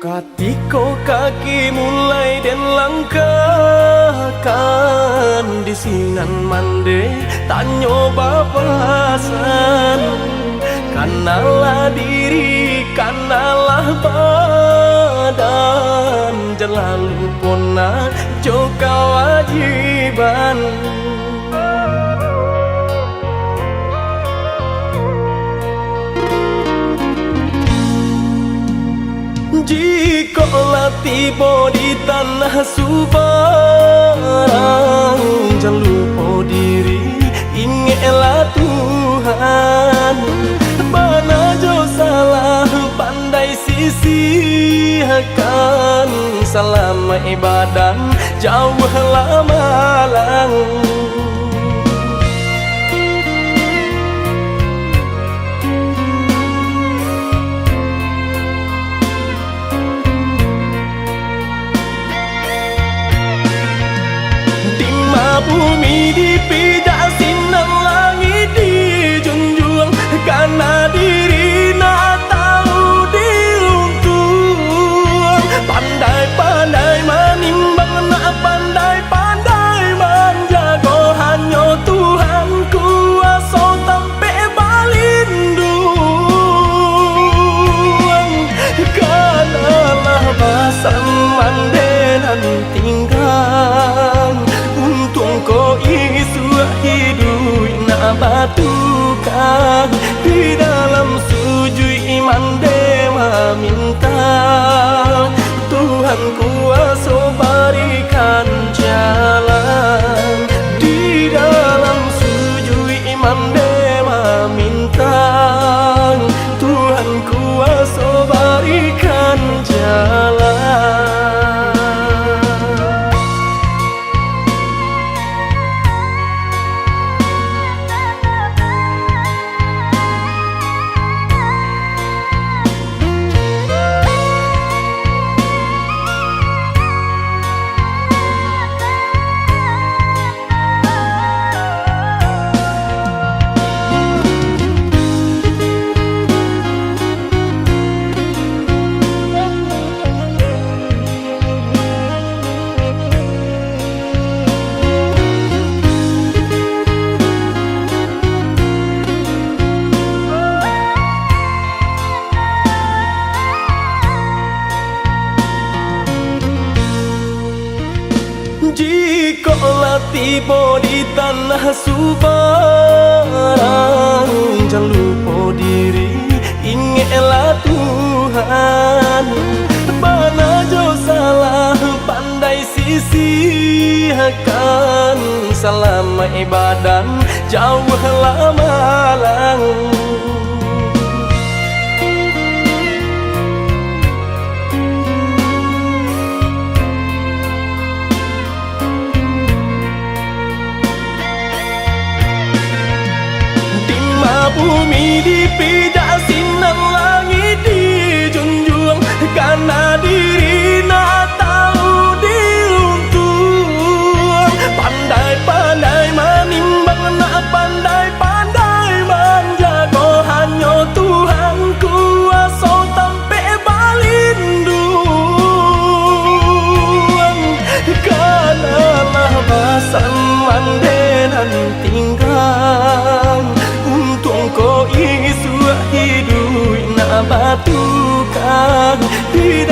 Katiko kaki mulai dan langkahkan di sinan mande tanyo bapasan. Kanalah diri, kanalah badan, jelalu pona jo kewajiban. Jikalau tiba di tanah subarang, jangan lupa diri, ingatlah Tuhan. Mana jo salah pandai sisihkan, selama ibadah jauhlah malang. Bumi dipijak sinar langit dijunjung, karena diri nak tahu diuntung. Pandai-pandai menimbang, nak pandai-pandai menjaga, hanya Tuhan kuasa sampai balindung. Kanalah basan mandenan tinggal, ko isu hidup nak batukan di dalam sujud iman dema minta Tuhan kuasa berikan jalan. Di dalam sujud iman dema minta Tuhan kuasa berikan jalan. Jikalau tiba di tanah subarang, jangan lupa diri, ingatlah Tuhan. Mana jo salah pandai sisihkan, selama ibadah jauhlah malang. Bumi dipijak sinar langit dijunjung, karena diri nak tahu diuntung. Pandai-pandai menimbang, nak pandai-pandai menjaga, hanya Tuhan kuasa sampai balindung. Kanalah basan mandenan tinggal, ko isu hidup nak batukan di